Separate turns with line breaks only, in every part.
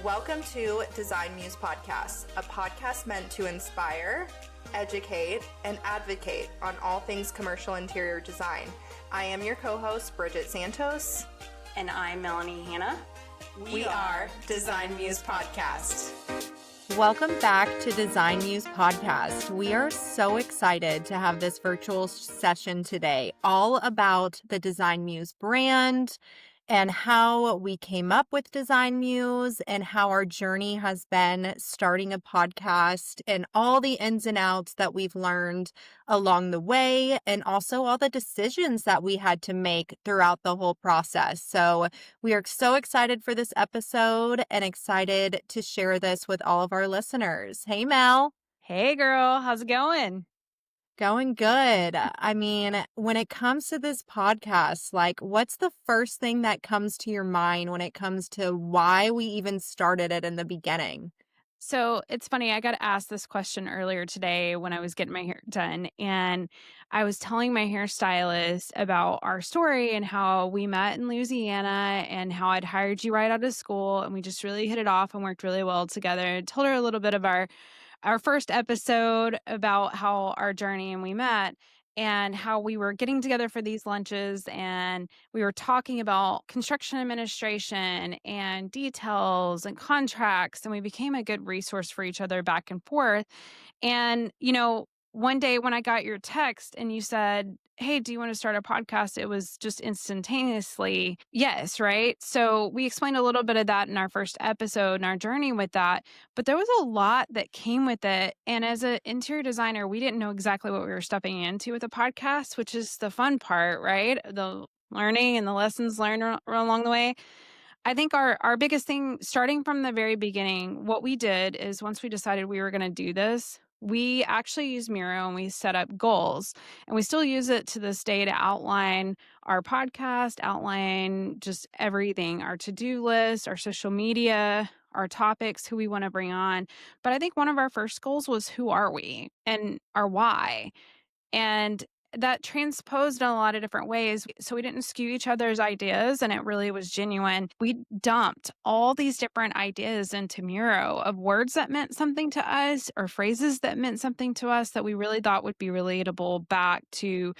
Welcome to Design Muse Podcast, a podcast meant to inspire, educate, and advocate on all things commercial interior design. I am your co-host, Bridget Santos.
And I'm Melanie Hanna.
We are Design Muse Podcast.
Welcome back to Design Muse Podcast. We are so excited to have this virtual session today, all about the Design Muse brand and how we came up with Design Muse and how our journey has been starting a podcast and all the ins and outs that we've learned along the way and also all the decisions that we had to make throughout the whole process. So we are so excited for this episode and excited to share this with all of our listeners. Hey, Mel.
Hey, girl. How's it going?
Going good. I mean, when it comes to this podcast, what's the first thing that comes to your mind when it comes to why we even started it in the beginning?
So it's funny, I got asked this question earlier today when I was getting my hair done, and I was telling my hairstylist about our story and how we met in Louisiana and how I'd hired you right out of school, and we just really hit it off and worked really well together. I told her a little bit of our first episode about how our journey and we met and how we were getting together for these lunches and we were talking about construction administration and details and contracts, and we became a good resource for each other back and forth. And, one day when I got your text and you said, "Hey, do you want to start a podcast?" It was just instantaneously yes, right? So we explained a little bit of that in our first episode and our journey with that, but there was a lot that came with it. And as an interior designer, we didn't know exactly what we were stepping into with a podcast, which is the fun part, right? The learning and the lessons learned along the way. I think our biggest thing, starting from the very beginning, what we did is once we decided we were going to do this, we actually used Miro and we set up goals. And we still use it to this day to outline our podcast, outline just everything, our to-do list, our social media, our topics, who we want to bring on. But I think one of our first goals was who are we and our why. And that transposed in a lot of different ways. So we didn't skew each other's ideas, and it really was genuine. We dumped all these different ideas into Miro of words that meant something to us or phrases that meant something to us that we really thought would be relatable back to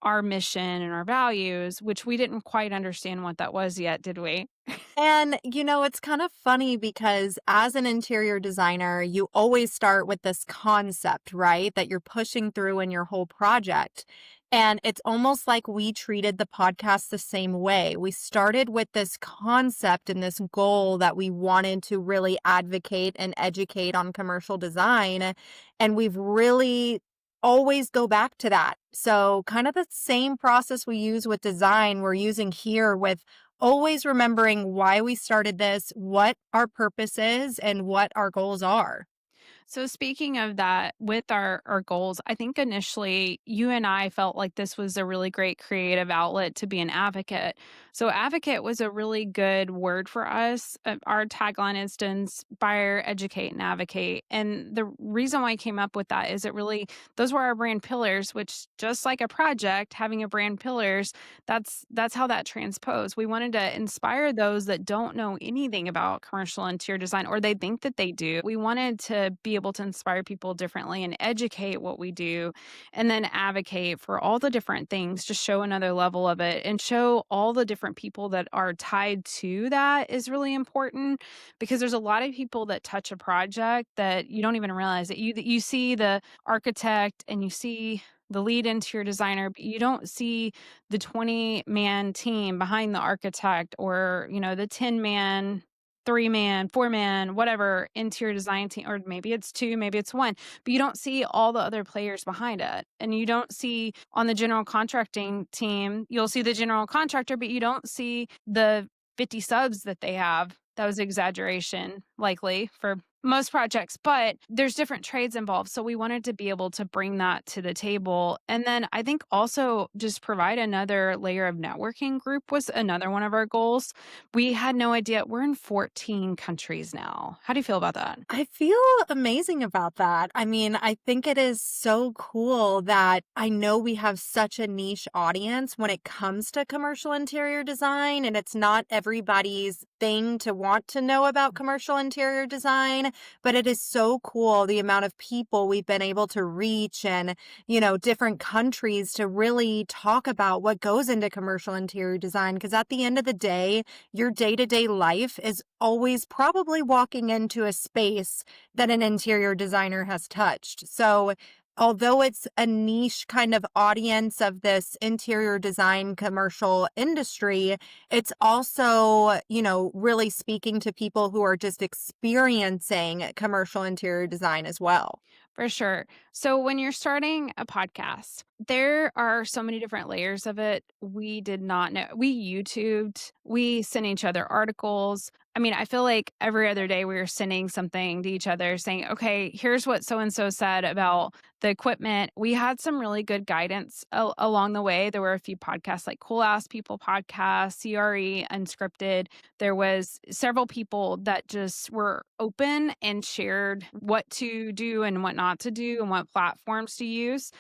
our mission and our values, which we didn't quite understand what that was yet, did we?
And, it's kind of funny because as an interior designer, you always start with this concept, right? That you're pushing through in your whole project. And it's almost like we treated the podcast the same way. We started with this concept and this goal that we wanted to really advocate and educate on commercial design. And we've really always go back to that. So kind of the same process we use with design, we're using here with always remembering why we started this, what our purpose is, and what our goals are.
So speaking of that, with our goals, I think initially you and I felt like this was a really great creative outlet to be an advocate. So advocate was a really good word for us. Our tagline is to inspire, educate, and advocate. And the reason why I came up with that is those were our brand pillars, which just like a project, having a brand pillars, that's how that transposed. We wanted to inspire those that don't know anything about commercial interior design, or they think that they do. We wanted to be able to inspire people differently and educate what we do, and then advocate for all the different things, just show another level of it and show all the different people that are tied to that is really important, because there's a lot of people that touch a project that you don't even realize that you see the architect and you see the lead interior designer, but you don't see the 20-man team behind the architect or, the 10-man 3-man, 4-man, whatever interior design team, or maybe it's 2, maybe it's 1, but you don't see all the other players behind it. And you don't see on the general contracting team, you'll see the general contractor, but you don't see the 50 subs that they have. That was exaggeration, likely, for most projects, but there's different trades involved. So we wanted to be able to bring that to the table. And then I think also just provide another layer of networking group was another one of our goals. We had no idea. We're in 14 countries now. How do you feel about that?
I feel amazing about that. I mean, I think it is so cool that I know we have such a niche audience when it comes to commercial interior design, and it's not everybody's thing to want to know about commercial interior design, but it is so cool the amount of people we've been able to reach and, different countries to really talk about what goes into commercial interior design. Because at the end of the day, your day-to-day life is always probably walking into a space that an interior designer has touched. So, although it's a niche kind of audience of this interior design commercial industry, it's also, really speaking to people who are just experiencing commercial interior design as well.
For sure. So when you're starting a podcast, there are so many different layers of it. We did not know. We YouTubed, we sent each other articles. I mean, I feel like every other day we were sending something to each other saying, okay, here's what so and so said about the equipment. We had some really good guidance along the way. There were a few podcasts like Cool Ass People podcast, CRE, Unscripted. There was several people that just were open and shared what to do and what not to do and what platforms to use.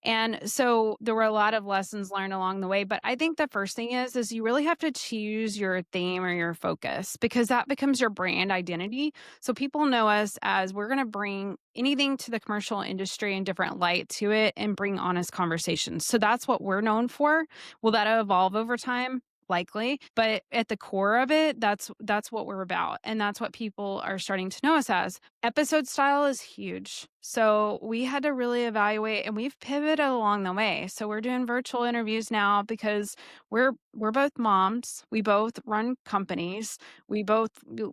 And so there were a lot of lessons learned along the way. But I think the first thing is you really have to choose your theme or your focus, because that becomes your brand identity. So people know us as we're going to bring anything to the commercial industry in different light to it and bring honest conversations. So that's what we're known for. Will that evolve over time? Likely, but at the core of it, that's what we're about, and that's what people are starting to know us as. Episode style is huge, so we had to really evaluate, and we've pivoted along the way. So we're doing virtual interviews now because we're both moms, we both run companies, we both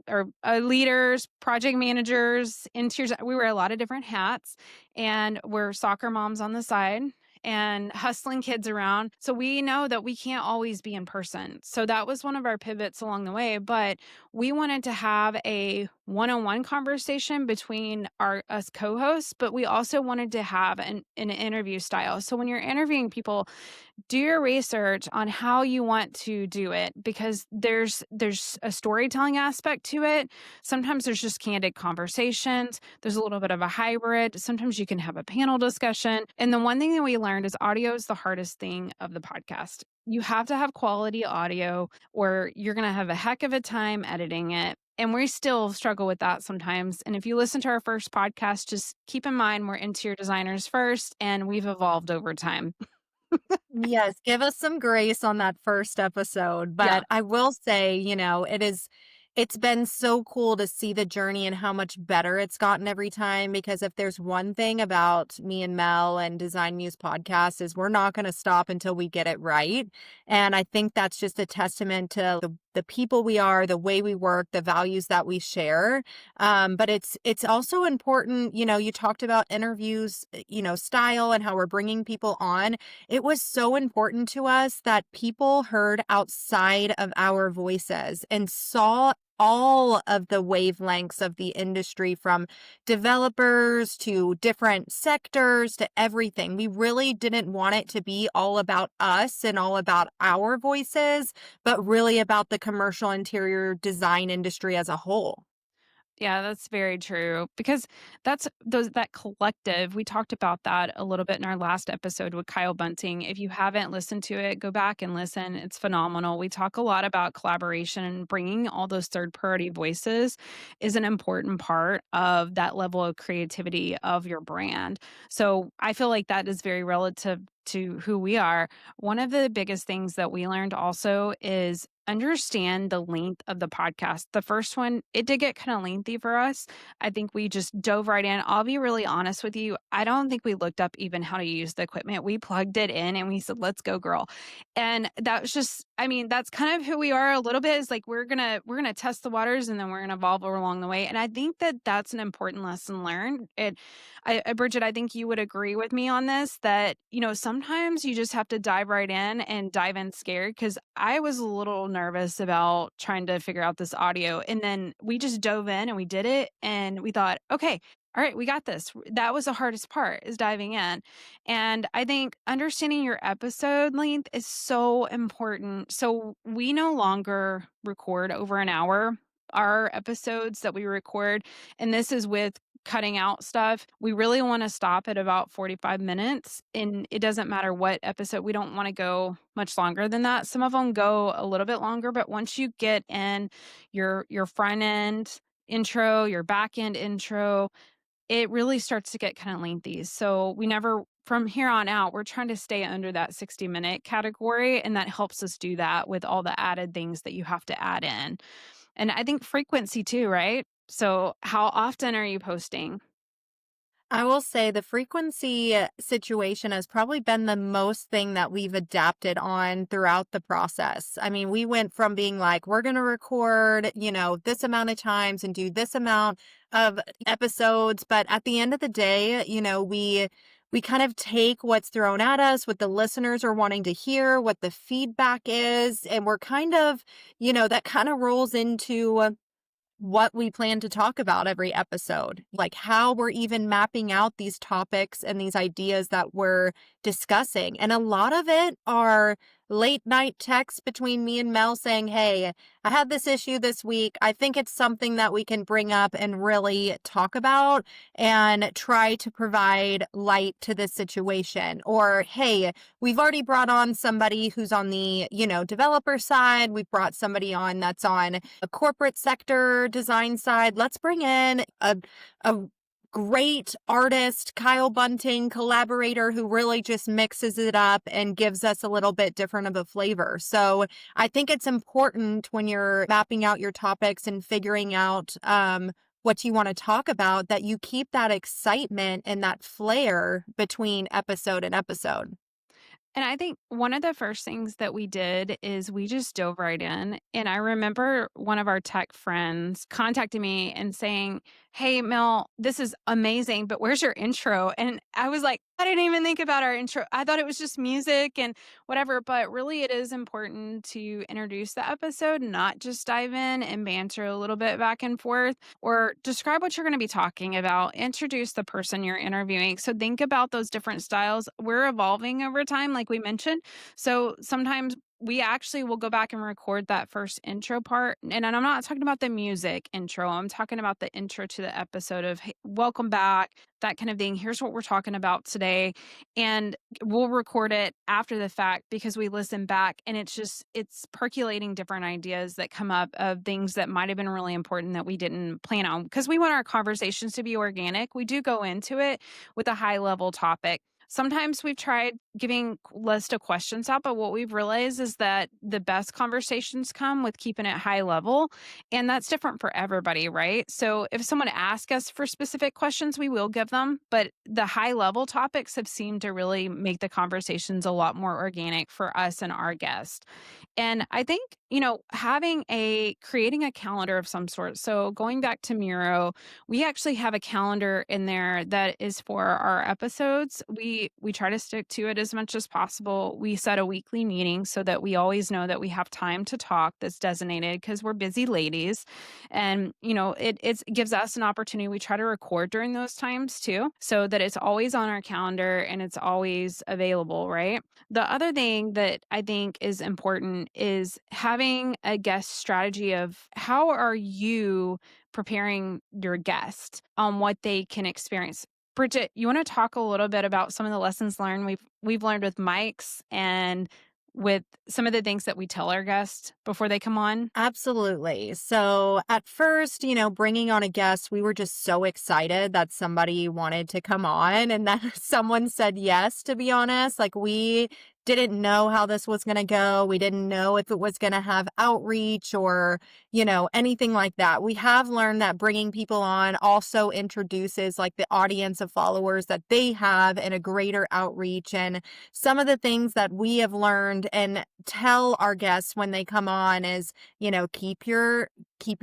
are leaders, project managers, interiors. We wear a lot of different hats, and we're soccer moms on the side and hustling kids around. So we know that we can't always be in person. So that was one of our pivots along the way. But we wanted to have a one-on-one conversation between us co-hosts, but we also wanted to have an interview style. So when you're interviewing people, do your research on how you want to do it, because there's a storytelling aspect to it. Sometimes there's just candid conversations. There's a little bit of a hybrid. Sometimes you can have a panel discussion. And the one thing that we learned is audio is the hardest thing of the podcast. You have to have quality audio or you're going to have a heck of a time editing it. And we still struggle with that sometimes. And if you listen to our first podcast, just keep in mind we're interior designers first, and we've evolved over time.
Yes, give us some grace on that first episode.
Yeah.
But I will say, it's been so cool to see the journey and how much better it's gotten every time. Because if there's one thing about me and Mel and Design Muse podcast is we're not going to stop until we get it right. And I think that's just a testament to the people we are, the way we work, the values that we share. But it's also important, you talked about interviews, style and how we're bringing people on. It was so important to us that people heard outside of our voices and saw all of the wavelengths of the industry, from developers to different sectors to everything. We really didn't want it to be all about us and all about our voices, but really about the commercial interior design industry as a whole.
Yeah, that's very true, because that collective. We talked about that a little bit in our last episode with Kyle Bunting. If you haven't listened to it, go back and listen. It's phenomenal. We talk a lot about collaboration, and bringing all those third-party voices is an important part of that level of creativity of your brand. So I feel like that is very relative to who we are. One of the biggest things that we learned also is understand the length of the podcast. The first one, it did get kind of lengthy for us. I think we just dove right in. I'll be really honest with you. I don't think we looked up even how to use the equipment. We plugged it in and we said, let's go, girl. And that was just I mean, that's kind of who we are a little bit, is like, we're gonna test the waters, and then we're gonna evolve along the way. And I think that that's an important lesson learned. Bridget, I think you would agree with me on this, that, sometimes you just have to dive right in, and dive in scared, because I was a little nervous about trying to figure out this audio. And then we just dove in and we did it, and we thought, okay, all right, we got this. That was the hardest part, is diving in. And I think understanding your episode length is so important. So we no longer record over an hour. Our episodes that we record, and this is with cutting out stuff, we really want to stop at about 45 minutes. And it doesn't matter what episode, we don't want to go much longer than that. Some of them go a little bit longer, but once you get in your front end intro, your back end intro, it really starts to get kind of lengthy. So we never, from here on out, we're trying to stay under that 60-minute category. And that helps us do that with all the added things that you have to add in. And I think frequency too, right? So how often are you posting?
I will say the frequency situation has probably been the most thing that we've adapted on throughout the process. I mean, we went from being like, we're going to record, this amount of times and do this amount of episodes. But at the end of the day, we kind of take what's thrown at us, what the listeners are wanting to hear, what the feedback is. And we're kind of, that kind of rolls into what we plan to talk about every episode, like how we're even mapping out these topics and these ideas that we're discussing. And a lot of it are late night texts between me and Mel saying, hey, I had this issue this week. I think it's something that we can bring up and really talk about and try to provide light to this situation. Or, hey, we've already brought on somebody who's on the, developer side. We've brought somebody on that's on a corporate sector design side. Let's bring in a great artist, Kyle Bunting, collaborator, who really just mixes it up and gives us a little bit different of a flavor. So I think it's important when you're mapping out your topics and figuring out what you want to talk about, that you keep that excitement and that flair between episode and episode.
And I think one of the first things that we did is we just dove right in. And I remember one of our tech friends contacting me and saying, hey, Mel, this is amazing, but where's your intro? And I was like, I didn't even think about our intro. I thought it was just music and whatever, but really it is important to introduce the episode, not just dive in and banter a little bit back and forth, or describe what you're going to be talking about, introduce the person you're interviewing. So think about those different styles. We're evolving over time, like we mentioned. So sometimes we actually will go back and record that first intro part. And I'm not talking about the music intro. I'm talking about the intro to the episode of, hey, welcome back, that kind of thing. Here's what we're talking about today. And we'll record it after the fact, because we listen back and it's percolating different ideas that come up of things that might have been really important that we didn't plan on, because we want our conversations to be organic. We do go into it with a high level topic. Sometimes we've tried giving list of questions out, but what we've realized is that the best conversations come with keeping it high level. And that's different for everybody, right? So if someone asks us for specific questions, we will give them. But the high level topics have seemed to really make the conversations a lot more organic for us and our guest. And I think, creating a calendar of some sort. So going back to Miro, we actually have a calendar in there that is for our episodes. We try to stick to it as much as possible. We set a weekly meeting so that we always know that we have time to talk that's designated, because we're busy ladies. And, it gives us an opportunity. We try to record during those times too, so that it's always on our calendar and it's always available, right? The other thing that I think is important is having a guest strategy of how are you preparing your guest on what they can experience. Bridget, you want to talk a little bit about some of the lessons learned we've learned with mics and with some of the things that we tell our guests before they come on?
Absolutely. So at first, bringing on a guest, we were just so excited that somebody wanted to come on and that someone said yes, to be honest. Like, we didn't know how this was going to go. We didn't know if it was going to have outreach or, anything like that. We have learned that bringing people on also introduces like the audience of followers that they have and a greater outreach. And some of the things that we have learned and tell our guests when they come on is, keep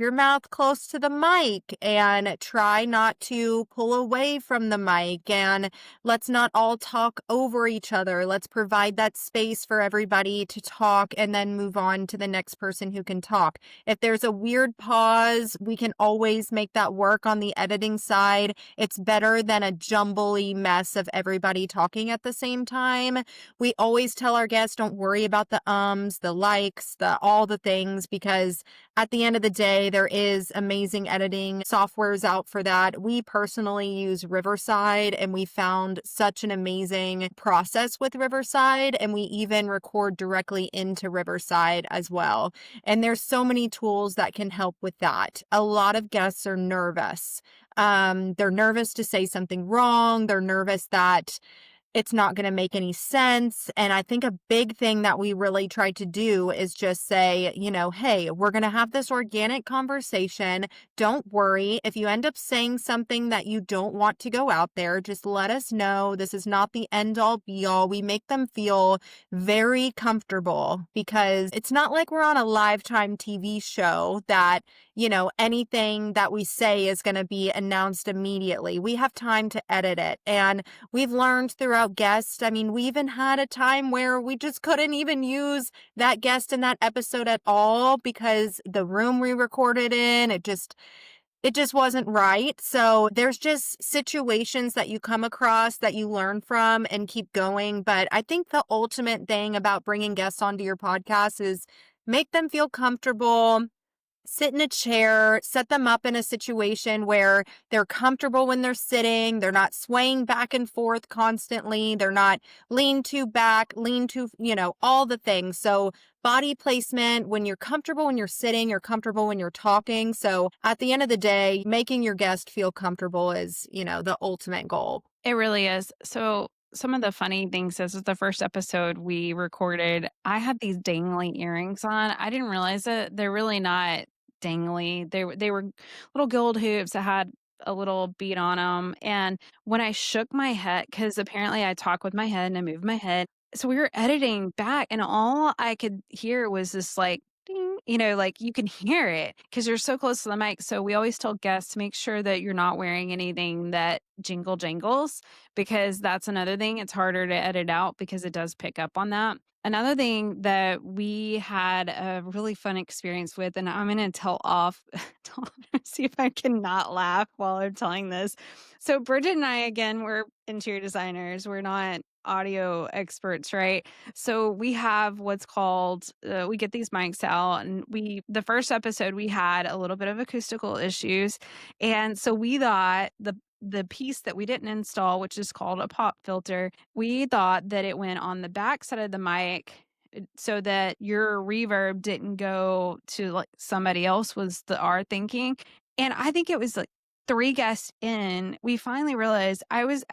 your mouth close to the mic and try not to pull away from the mic, and let's not all talk over each other. Let's provide that space for everybody to talk and then move on to the next person who can talk. If there's a weird pause, we can always make that work on the editing side. It's better than a jumbly mess of everybody talking at the same time. We always tell our guests, don't worry about the ums, the likes, all the things, because at the end of the day, there is amazing editing softwares out for that. We personally use Riverside, and we found such an amazing process with Riverside, and we even record directly into Riverside as well. And there's so many tools that can help with that. A lot of guests are nervous. They're nervous to say something wrong. They're nervous that it's not going to make any sense. And I think a big thing that we really try to do is just say, hey, we're going to have this organic conversation. Don't worry. If you end up saying something that you don't want to go out there, just let us know. This is not the end all be all. We make them feel very comfortable, because it's not like we're on a Lifetime TV show that, anything that we say is going to be announced immediately. We have time to edit it. And we've learned throughout guests. I mean, we even had a time where we just couldn't even use that guest in that episode at all because the room we recorded in, it just wasn't right. So there's just situations that you come across that you learn from and keep going. But I think the ultimate thing about bringing guests onto your podcast is make them feel comfortable. Sit in a chair, set them up in a situation where they're comfortable when they're sitting. They're not swaying back and forth constantly. They're not lean too back, lean too, all the things. So body placement, when you're comfortable when you're sitting, you're comfortable when you're talking. So at the end of the day, making your guest feel comfortable is, the ultimate goal.
It really is. So some of the funny things, this is the first episode we recorded. I had these dangly earrings on. I didn't realize it. They're really not dangly. They were little gold hoops that had a little bead on them. And when I shook my head, because apparently I talk with my head and I move my head. So we were editing back, and all I could hear was this like ding, like you can hear it because you're so close to the mic. So we always tell guests to make sure that you're not wearing anything that jingles, because that's another thing. It's harder to edit out because it does pick up on that. Another thing that we had a really fun experience with, and I'm going to tell off, see if I can not laugh while I'm telling this. So Bridget and I, again, we're interior designers. We're not audio experts, right? So we have what's called, we get these mics out, and the first episode we had a little bit of acoustical issues. And so we thought the piece that we didn't install, which is called a pop filter, we thought that it went on the back side of the mic so that your reverb didn't go to like somebody else, was our thinking. And I think it was like 3 guests in, we finally realized I was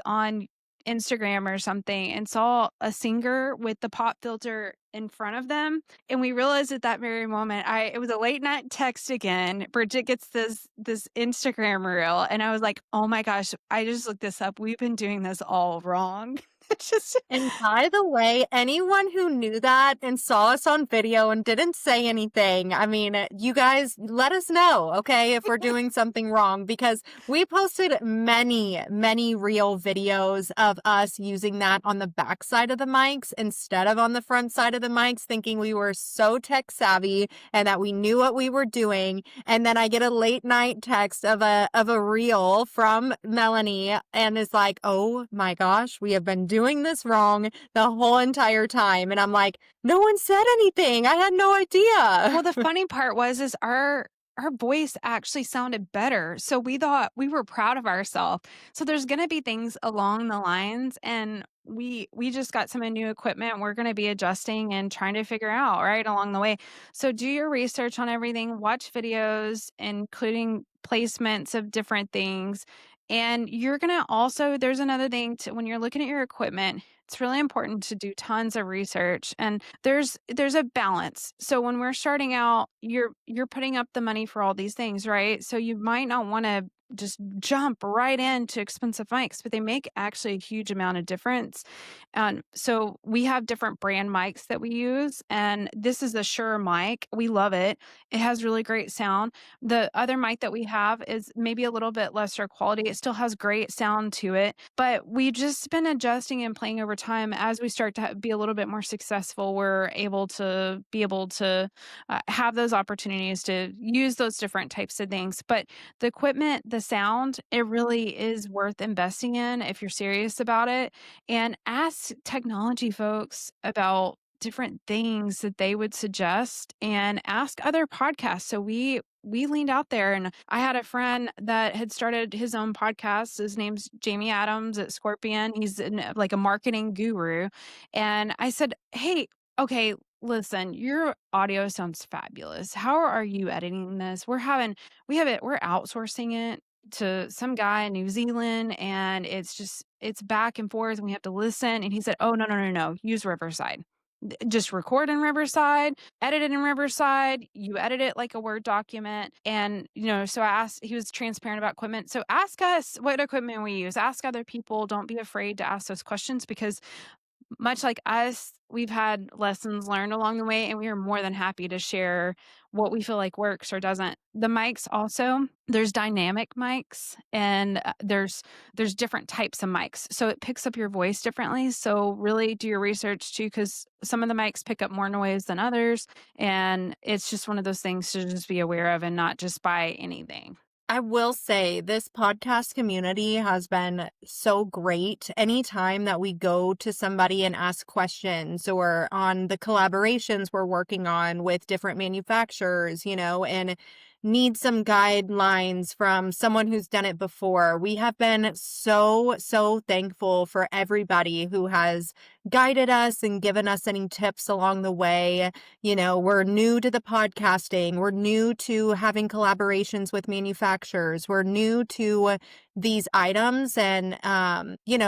on Instagram or something and saw a singer with the pop filter in front of them. And we realized at that very moment, it was a late night text again. Bridget gets this Instagram reel. And I was like, oh my gosh, I just looked this up. We've been doing this all wrong.
And by the way, anyone who knew that and saw us on video and didn't say anything, I mean, you guys let us know, okay, if we're doing something wrong, because we posted many, many real videos of us using that on the back side of the mics instead of on the front side of the mics, thinking we were so tech savvy and that we knew what we were doing. And then I get a late night text of a reel from Melanie and is like, oh my gosh, we have been doing this wrong the whole entire time. And I'm like, no one said anything. I had no idea.
Well, the funny part is our voice actually sounded better. So we thought, we were proud of ourselves. So there's going to be things along the lines, and we just got some new equipment. We're going to be adjusting and trying to figure out right along the way. So do your research on everything, watch videos, including placements of different things. And you're going to also, there's another thing when you're looking at your equipment, it's really important to do tons of research, and there's a balance. So when we're starting out, you're putting up the money for all these things, right? So you might not want to just jump right into expensive mics, but they make actually a huge amount of difference. And so we have different brand mics that we use, and this is the Shure mic. We love it. It has really great sound. The other mic that we have is maybe a little bit lesser quality. It still has great sound to it, but we've just been adjusting and playing over time. As we start to be a little bit more successful, we're able to have those opportunities to use those different types of things. But the equipment, the sound, it really is worth investing in if you're serious about it. And ask technology folks about different things that they would suggest, and ask other podcasts. So we leaned out there, and I had a friend that had started his own podcast. His name's Jamie Adams at Scorpion. He's like a marketing guru. And I said, "Hey, okay, listen, your audio sounds fabulous. How are you editing this? We're outsourcing it to some guy in New Zealand, and it's back and forth, and we have to listen." And he said, "Oh, no. Use Riverside. Just record in Riverside, edit it in Riverside. You edit it like a Word document." And, so he was transparent about equipment. So ask us what equipment we use. Ask other people. Don't be afraid to ask those questions, because much like us, we've had lessons learned along the way, and we are more than happy to share what we feel like works or doesn't. The mics also, there's dynamic mics, and there's different types of mics. So it picks up your voice differently. So really do your research too, because some of the mics pick up more noise than others. And it's just one of those things to just be aware of and not just buy anything.
I will say this podcast community has been so great. Anytime that we go to somebody and ask questions, or on the collaborations we're working on with different manufacturers, and need some guidelines from someone who's done it before, we have been so, so thankful for everybody who has guided us and given us any tips along the way. We're new to the podcasting. We're new to having collaborations with manufacturers. We're new to these items, and,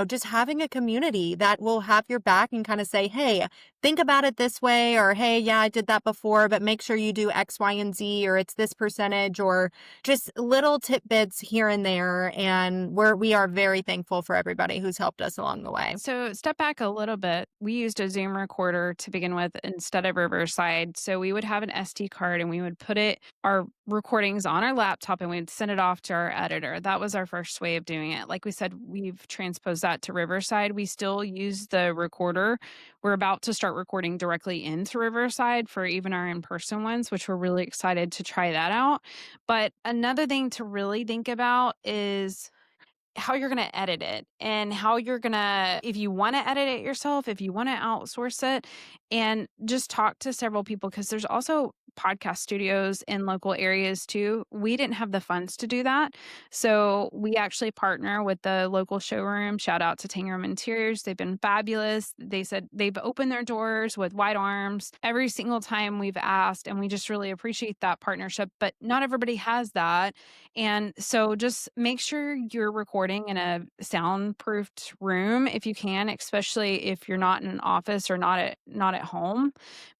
just having a community that will have your back and kind of say, "Hey, think about it this way," or, "Hey, yeah, I did that before, but make sure you do X, Y, and Z, or it's this percentage," or just little tidbits here and there. And we are very thankful for everybody who's helped us along the way.
So step back a little bit. We used a Zoom recorder to begin with instead of Riverside. So we would have an SD card, and we would put our recordings on our laptop, and we'd send it off to our editor. That was our first way of doing it. Like we said, we've transposed that to Riverside. We still use the recorder. We're about to start recording directly into Riverside for even our in-person ones, which we're really excited to try that out. But another thing to really think about is how you're going to edit it, and how you're going to, if you want to edit it yourself, if you want to outsource it, and just talk to several people, because there's also podcast studios in local areas too. We didn't have the funds to do that. So we actually partner with the local showroom. Shout out to Tangram Interiors. They've been fabulous. They said they've opened their doors with wide arms every single time we've asked, and we just really appreciate that partnership. But not everybody has that. And so just make sure you're recording in a soundproofed room if you can, especially if you're not in an office or not at home,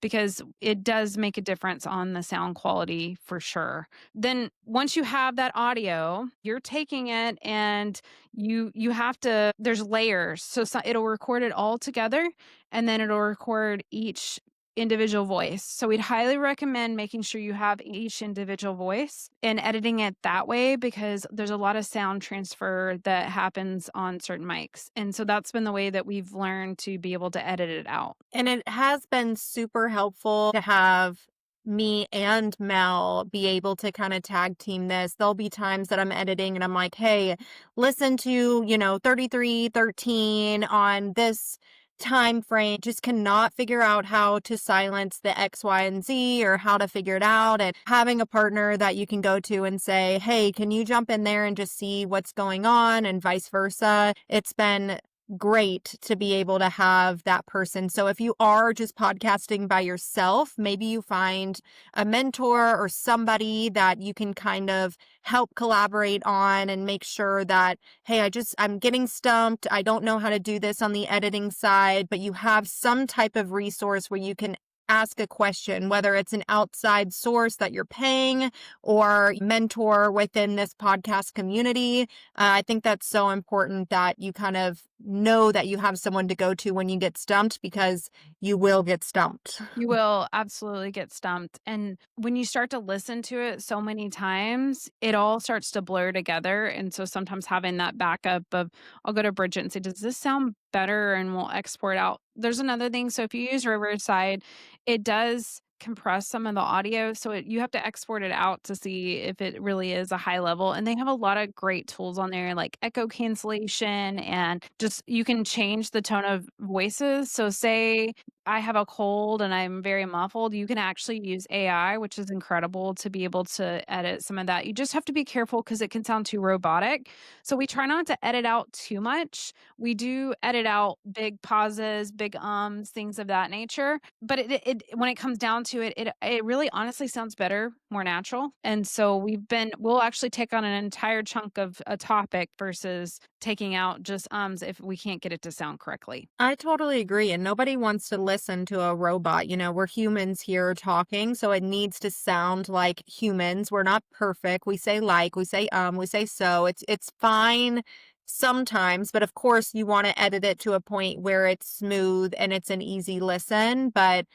because it does make a difference on the sound quality for sure. Then once you have that audio, you're taking it, and you have to, there's layers. So it'll record it all together, and then it'll record each individual voice. So we'd highly recommend making sure you have each individual voice and editing it that way, because there's a lot of sound transfer that happens on certain mics. And so that's been the way that we've learned to be able to edit it out.
And it has been super helpful to have me and Mel be able to kind of tag team this. There'll be times that I'm editing and I'm like, "Hey, listen to, 3313 on this time frame, just cannot figure out how to silence the X, Y, and Z, or how to figure it out." And having a partner that you can go to and say, "Hey, can you jump in there and just see what's going on?" and vice versa. It's been great to be able to have that person. So if you are just podcasting by yourself, maybe you find a mentor or somebody that you can kind of help collaborate on and make sure that, hey, I'm getting stumped. I don't know how to do this on the editing side, but you have some type of resource where you can ask a question, whether it's an outside source that you're paying or mentor within this podcast community. I think that's so important that you kind of know that you have someone to go to when you get stumped, because you will get stumped.
You will absolutely get stumped. And when you start to listen to it so many times, it all starts to blur together. And so sometimes having that backup of, I'll go to Bridget and say, does this sound better? And we'll export out. There's another thing. So if you use Riverside, it does compress some of the audio. So you have to export it out to see if it really is a high level. And they have a lot of great tools on there, like echo cancellation, and just you can change the tone of voices. So say I have a cold and I'm very muffled, you can actually use AI, which is incredible to be able to edit some of that. You just have to be careful because it can sound too robotic. So we try not to edit out too much. We do edit out big pauses, big ums, things of that nature. But it when it comes down to it, it really honestly sounds better, more natural. And so we'll actually take on an entire chunk of a topic versus taking out just ums if we can't get it to sound correctly.
I totally agree. And nobody wants to listen to a robot. We're humans here talking, so it needs to sound like humans. We're not perfect. We say like, we say we say so. It's fine sometimes, but of course you want to edit it to a point where it's smooth and it's an easy listen. But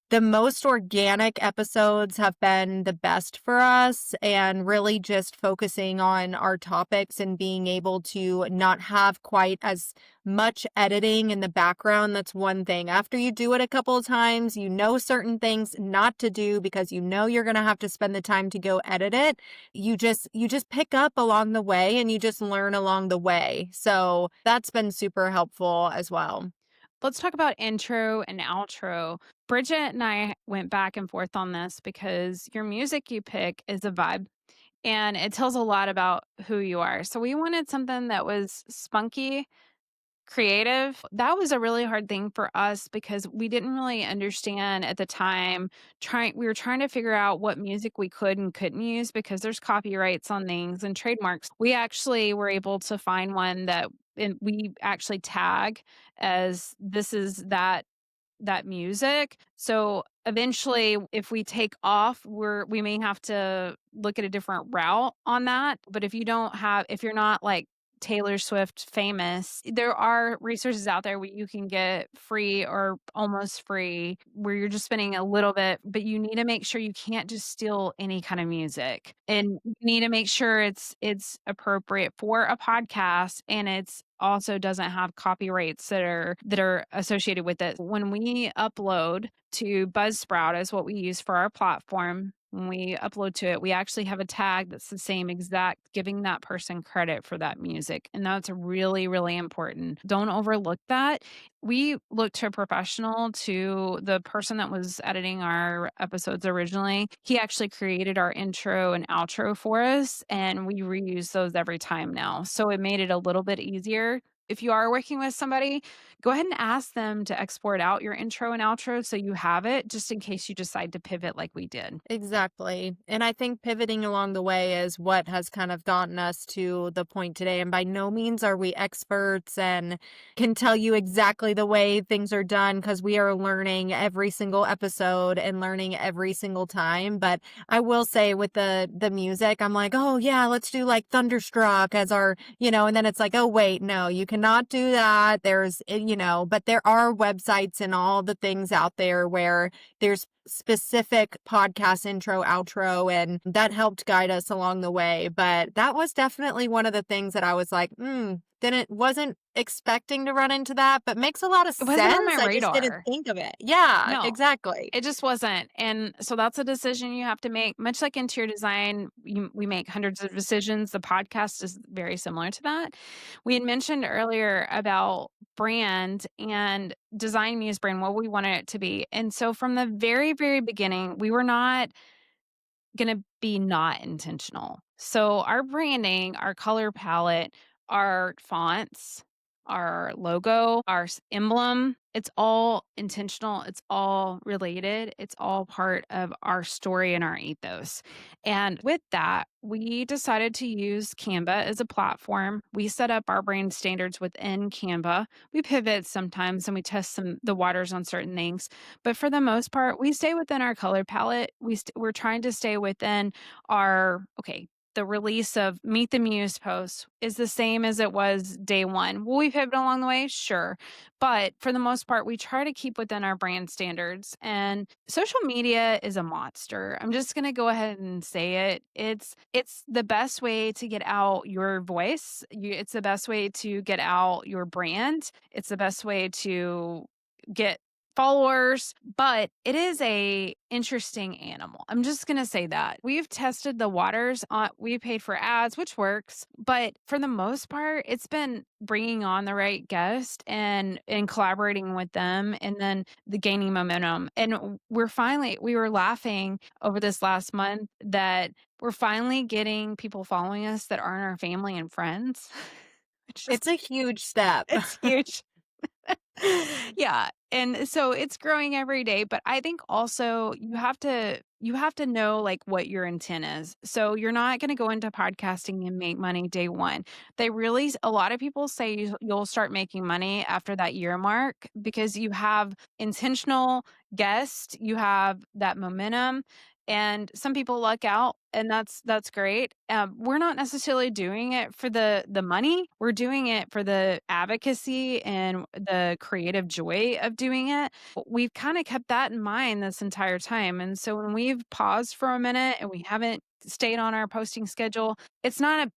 the most organic episodes have been the best for us, and really just focusing on our topics and being able to not have quite as much editing in the background. That's one thing. After you do it a couple of times, you know certain things not to do because you know you're going to have to spend the time to go edit it. You just pick up along the way and you just learn along the way. So that's been super helpful as well.
Let's talk about intro and outro. Bridget and I went back and forth on this because your music you pick is a vibe and it tells a lot about who you are. So we wanted something that was spunky, creative. That was a really hard thing for us because we didn't really understand at the time. We were trying to figure out what music we could and couldn't use because there's copyrights on things and trademarks. We actually were able to find one that, and we actually tag as this is that music. So eventually if we take off, we may have to look at a different route on that. But if you're not like Taylor Swift famous, there are resources out there where you can get free or almost free where you're just spending a little bit, but you need to make sure you can't just steal any kind of music. And you need to make sure it's appropriate for a podcast, and it's also doesn't have copyrights that are associated with it. When we upload to Buzzsprout, is what we use for our platform. When we upload to it, we actually have a tag that's the same exact, giving that person credit for that music. And that's really, really important. Don't overlook that. We looked to a professional, to the person that was editing our episodes originally. He actually created our intro and outro for us, and we reuse those every time now. So it made it a little bit easier. If you are working with somebody, go ahead and ask them to export out your intro and outro so you have it just in case you decide to pivot like we did.
Exactly. And I think pivoting along the way is what has kind of gotten us to the point today. And by no means are we experts and can tell you exactly the way things are done, because we are learning every single episode and learning every single time. But I will say with the music, I'm like, oh yeah, let's do like Thunderstruck as our, and then it's like, oh wait, no, you cannot do that. But there are websites and all the things out there where there's specific podcast intro, outro, and that helped guide us along the way. But that was definitely one of the things that I was like, wasn't expecting to run into that, but makes a lot of
It
sense.
wasn't on my
I just didn't
radar.
think of it. Yeah,
No.
exactly.
It just wasn't. And so that's a decision you have to make. Much like interior design, we make hundreds of decisions. The podcast is very similar to that. We had mentioned earlier about brand and Design Muse brand, what we wanted it to be. And so from the very, very beginning, we were not going to be not intentional. So our branding, our color palette, our fonts, our logo, our emblem. It's all intentional. It's all related. It's all part of our story and our ethos. And with that, we decided to use Canva as a platform. We set up our brand standards within Canva. We pivot sometimes and we test the waters on certain things. But for the most part, we stay within our color palette. We're trying to stay within the release of Meet the Muse post is the same as it was day one. Will we pivot along the way? Sure. But for the most part, we try to keep within our brand standards. And social media is a monster. I'm just going to go ahead and say it. It's the best way to get out your voice. It's the best way to get out your brand. It's the best way to get followers, but it is a interesting animal. I'm just going to say that. We've tested the waters we paid for ads, which works, but for the most part, it's been bringing on the right guest and collaborating with them and then the gaining momentum. And we were laughing over this last month that we're finally getting people following us that aren't our family and friends.
It's a huge step.
It's huge. Yeah. And so it's growing every day, but I think also you have to know like what your intent is. So you're not going to go into podcasting and make money day one. A lot of people say you'll start making money after that year mark because you have intentional guests, you have that momentum. And some people luck out, and that's great. We're not necessarily doing it for the money. We're doing it for the advocacy and the creative joy of doing it. We've kind of kept that in mind this entire time. And so when we've paused for a minute and we haven't stayed on our posting schedule, it's not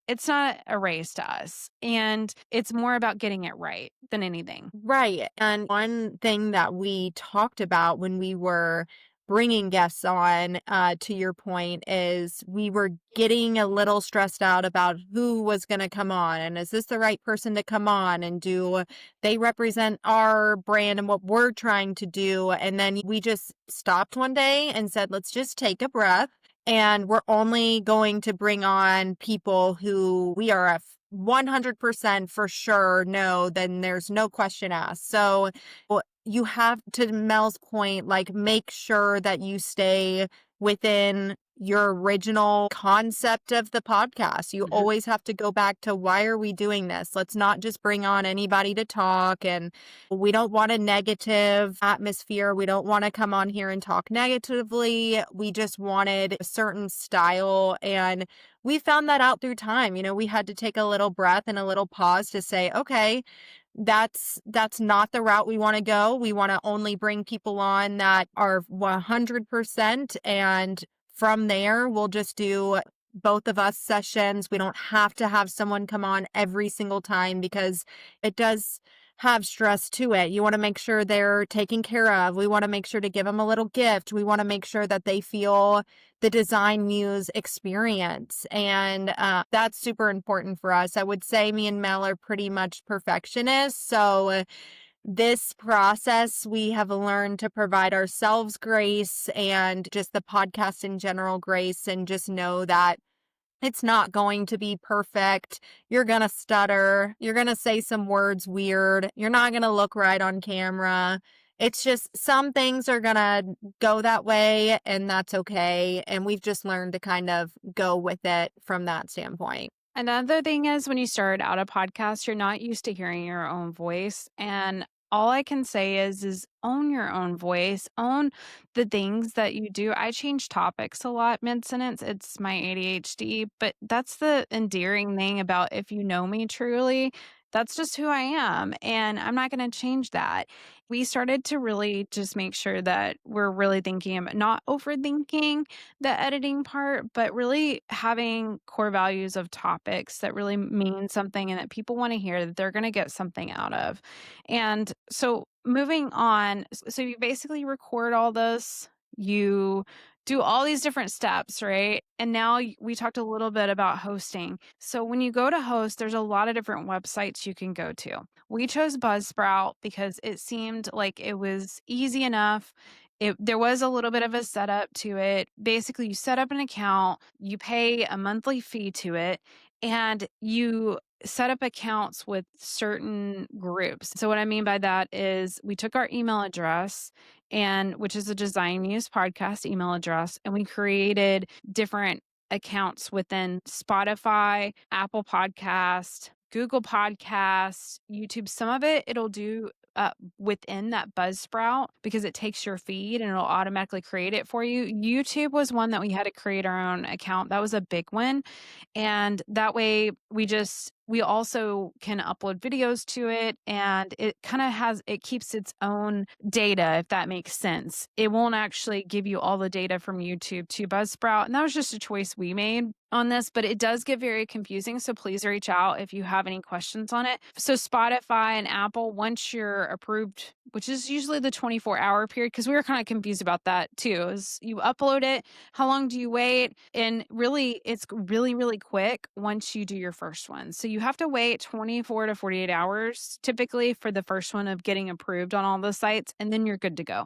a race to us. And it's more about getting it right than anything.
Right. And one thing that we talked about when we were bringing guests on, to your point, is we were getting a little stressed out about who was going to come on and is this the right person to come on and do they represent our brand and what we're trying to do. And then we just stopped one day and said, let's just take a breath. And we're only going to bring on people who we are 100% for sure know, then there's no question asked. So you have, to Mel's point, like make sure that you stay within your original concept of the podcast. You always have to go back to, why are we doing this? Let's not just bring on anybody to talk. And we don't want a negative atmosphere. We don't want to come on here and talk negatively. We just wanted a certain style. And we found that out through time. We had to take a little breath and a little pause to say, okay, that's not the route we want to go. We want to only bring people on that are 100%. And from there, we'll just do both of us sessions. We don't have to have someone come on every single time because it does have stress to it. You want to make sure they're taken care of. We want to make sure to give them a little gift. We want to make sure that they feel the Design Muse experience. And that's super important for us. I would say me and Mel are pretty much perfectionists. So this process, we have learned to provide ourselves grace and just the podcast in general grace, and just know that it's not going to be perfect. You're going to stutter. You're going to say some words weird. You're not going to look right on camera. It's just some things are going to go that way, and that's okay. And we've just learned to kind of go with it from that standpoint.
Another thing is, when you start out a podcast, you're not used to hearing your own voice. And all I can say is own your own voice, own the things that you do. I change topics a lot mid-sentence. It's my ADHD, but that's the endearing thing about, if you know me truly, that's just who I am. And I'm not going to change that. We started to really just make sure that we're really thinking about not overthinking the editing part, but really having core values of topics that really mean something and that people want to hear, that they're going to get something out of. And so moving on, so you basically record all this, you do all these different steps, right? And now we talked a little bit about hosting. So when you go to host, there's a lot of different websites you can go to. We chose Buzzsprout because it seemed like it was easy enough. There was a little bit of a setup to it. Basically, you set up an account, you pay a monthly fee to it, and you set up accounts with certain groups. So what I mean by that is we took our email address and which is a Design Muse podcast email address, and we created different accounts within Spotify, Apple Podcast, Google Podcasts, YouTube. Some of it'll do within that Buzzsprout because it takes your feed and it'll automatically create it for you. YouTube was one that we had to create our own account. That was a big one. And that way we also can upload videos to it, and it kind of keeps its own data, if that makes sense. It won't actually give you all the data from YouTube to Buzzsprout. And that was just a choice we made on this, but it does get very confusing. So please reach out if you have any questions on it. So Spotify and Apple, once you're approved, which is usually the 24-hour period, because we were kind of confused about that too, is you upload it, how long do you wait? And really, it's really, really quick once you do your first one. So you have to wait 24 to 48 hours typically for the first one of getting approved on all the sites, and then you're good to go.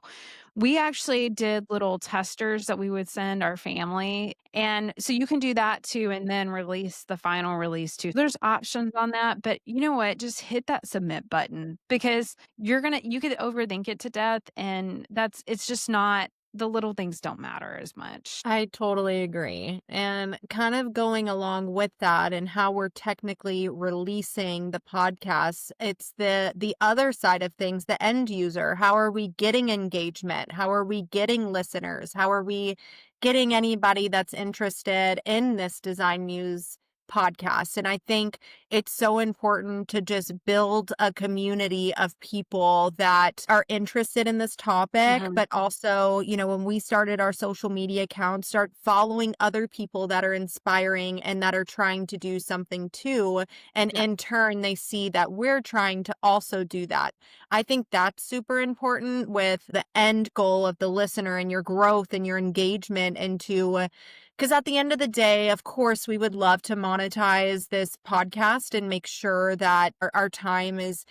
We actually did little testers that we would send our family. And so you can do that too, and then release the final release too. There's options on that, but you know what? Just hit that submit button because you could overthink it to death. And it's just not, the little things don't matter as much.
I totally agree. And kind of going along with that and how we're technically releasing the podcast, it's the other side of things, the end user. How are we getting engagement? How are we getting listeners? How are we getting anybody that's interested in this Design Muse podcast? And I think it's so important to just build a community of people that are interested in this topic, but also, when we started our social media accounts, start following other people that are inspiring and that are trying to do something too. And in turn, they see that we're trying to also do that. I think that's super important with the end goal of the listener and your growth and your engagement into. Because at the end of the day, of course, we would love to monetize this podcast and make sure that our time is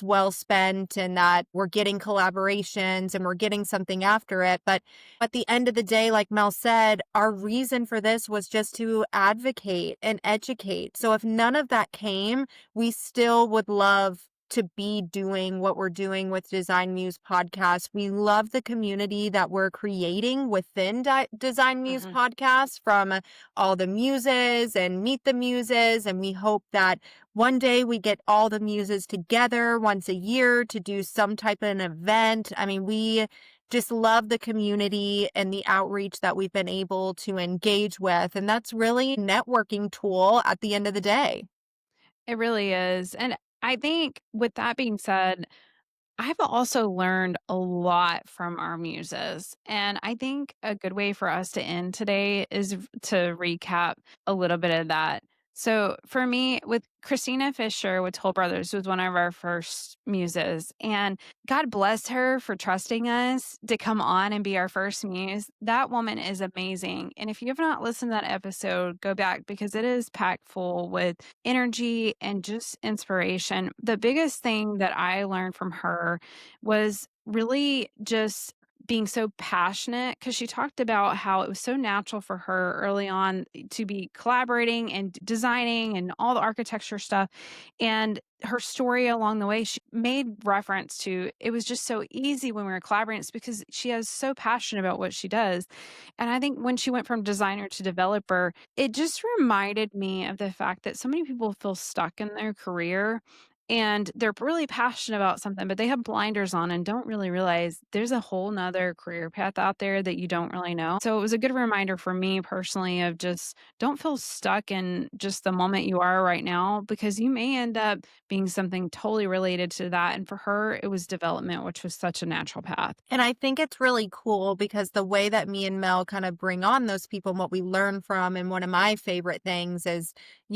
well spent and that we're getting collaborations and we're getting something after it. But at the end of the day, like Mel said, our reason for this was just to advocate and educate. So if none of that came, we still would love to be doing what we're doing with Design Muse podcast. We love the community that we're creating within Design Muse podcast, from all the muses and meet the muses. And we hope that one day we get all the muses together once a year to do some type of an event. I mean, we just love the community and the outreach that we've been able to engage with. And that's really a networking tool at the end of the day.
It really is. And I think with that being said, I've also learned a lot from our muses. And I think a good way for us to end today is to recap a little bit of that. So for me, with Christina Fisher with Toll Brothers was one of our first muses. And God bless her for trusting us to come on and be our first muse. That woman is amazing. And if you have not listened to that episode, go back because it is packed full with energy and just inspiration. The biggest thing that I learned from her was really just being so passionate, because she talked about how it was so natural for her early on to be collaborating and designing and all the architecture stuff. And her story along the way, she made reference to it was just so easy when we were collaborating. It's because she is so passionate about what she does. And I think when she went from designer to developer, it just reminded me of the fact that so many people feel stuck in their career and they're really passionate about something, but they have blinders on and don't really realize there's a whole nother career path out there that you don't really know. So it was a good reminder for me personally of just don't feel stuck in just the moment you are right now, because you may end up being something totally related to that. And for her, it was development, which was such a natural path.
And I think it's really cool because the way that me and Mel kind of bring on those people and what we learn from, and one of my favorite things is,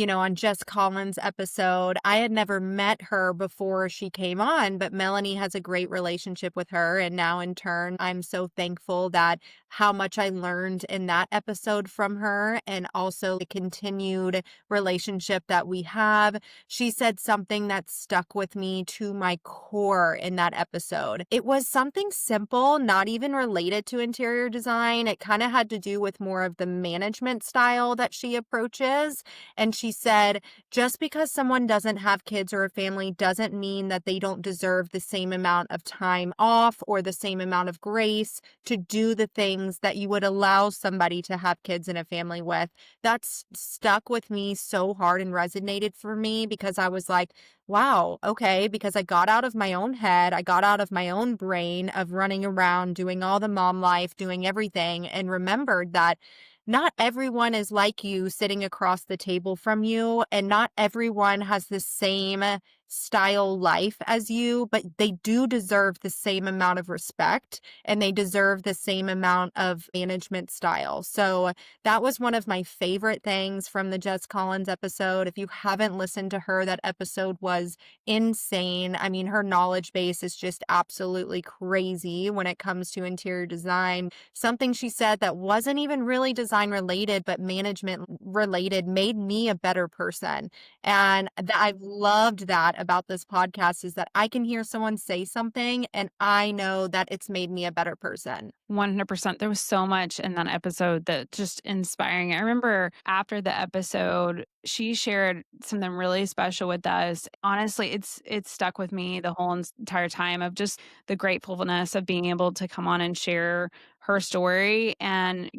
on Jess Collins' episode, I had never met met her before she came on, but Melanie has a great relationship with her. And now in turn, I'm so thankful that how much I learned in that episode from her, and also the continued relationship that we have. She said something that stuck with me to my core in that episode. It was something simple, not even related to interior design. It kind of had to do with more of the management style that she approaches. And she said, just because someone doesn't have kids or a family doesn't mean that they don't deserve the same amount of time off or the same amount of grace to do the things that you would allow somebody to have kids and a family with. That's stuck with me so hard and resonated for me, because I was like, wow, okay, because I got out of my own head. I got out of my own brain of running around, doing all the mom life, doing everything, and remembered that not everyone is like you sitting across the table from you, and not everyone has the same style life as you, but they do deserve the same amount of respect and they deserve the same amount of management style. So that was one of my favorite things from the Jess Collins episode. If you haven't listened to her, that episode was insane. I mean, her knowledge base is just absolutely crazy when it comes to interior design. Something she said that wasn't even really design related, but management related, made me a better person. And I've loved that about this podcast, is that I can hear someone say something and I know that it's made me a better person.
100%. There was so much in that episode that just inspiring. I remember after the episode, she shared something really special with us. Honestly, it's stuck with me the whole entire time, of just the gratefulness of being able to come on and share her story, and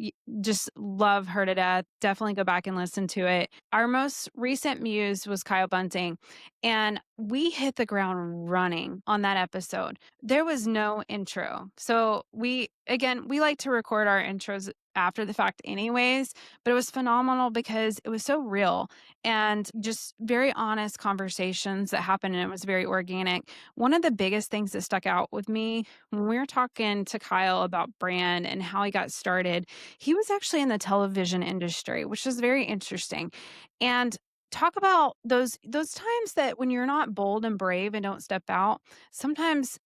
just love her to death. Definitely go back and listen to it. Our most recent muse was Kyle Bunting, and we hit the ground running on that episode. There was no intro. So we like to record our intros after the fact anyways, but it was phenomenal because it was so real and just very honest conversations that happened, and it was very organic. One of the biggest things that stuck out with me when we were talking to Kyle about brand and how he got started, he was actually in the television industry, which is very interesting. And talk about those times that when you're not bold and brave and don't step out, sometimes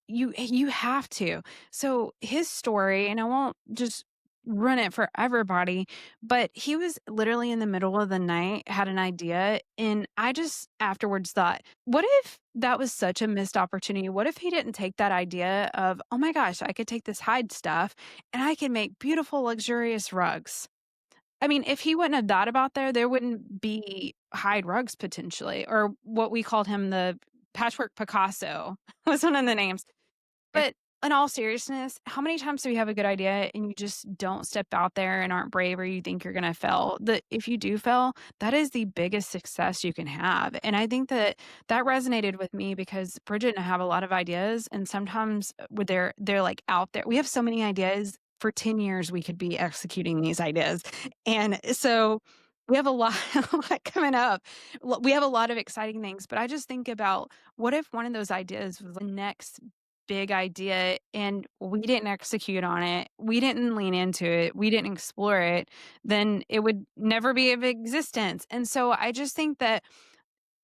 you have to. So his story, and I won't just run it for everybody, but he was literally in the middle of the night, had an idea, and I just afterwards thought, what if that was such a missed opportunity? What if he didn't take that idea of, oh my gosh, I could take this hide stuff and I could make beautiful, luxurious rugs? I mean, if he wouldn't have thought about there wouldn't be hide rugs potentially, or what we called him, the Patchwork Picasso was one of the names. But in all seriousness, how many times do you have a good idea and you just don't step out there and aren't brave, or you think you're going to fail? If you do fail, that is the biggest success you can have. And I think that resonated with me, because Bridget and I have a lot of ideas, and sometimes with they're like out there. We have so many ideas. For 10 years, we could be executing these ideas. And so we have a lot, a lot coming up. We have a lot of exciting things, but I just think about, what if one of those ideas was the next big idea and we didn't execute on it, we didn't lean into it, we didn't explore it, then it would never be of existence. And so I just think that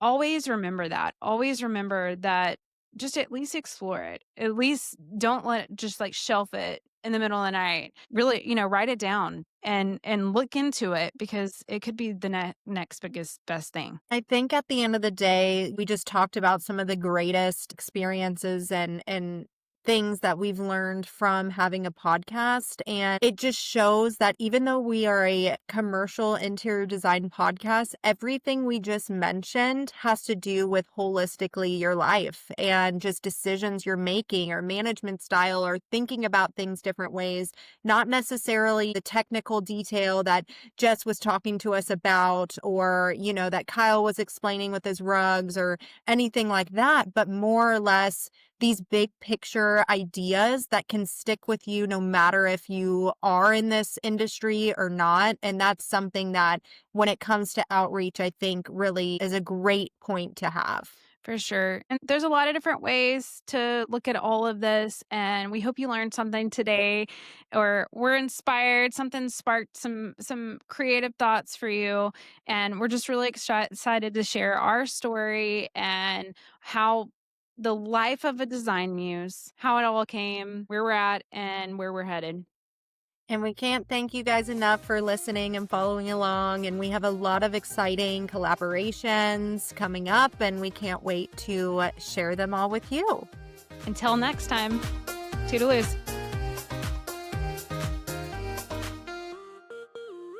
always remember that. Always remember that, just at least explore it. At least don't let it just like shelf it in the middle of the night. Really, write it down and look into it, because it could be the next biggest best thing.
I think at the end of the day, we just talked about some of the greatest experiences and things that we've learned from having a podcast. And it just shows that even though we are a commercial interior design podcast, everything we just mentioned has to do with holistically your life and just decisions you're making, or management style, or thinking about things different ways, not necessarily the technical detail that Jess was talking to us about, or, that Kyle was explaining with his rugs or anything like that, but more or less these big picture ideas that can stick with you no matter if you are in this industry or not. And that's something that, when it comes to outreach, I think really is a great point to have.
For sure. And there's a lot of different ways to look at all of this. And we hope you learned something today or were inspired. Something sparked some creative thoughts for you. And we're just really excited to share our story and how the life of a design muse, how it all came, where we're at, and where we're headed.
And we can't thank you guys enough for listening and following along. And we have a lot of exciting collaborations coming up, and we can't wait to share them all with you.
Until next time, toodaloos.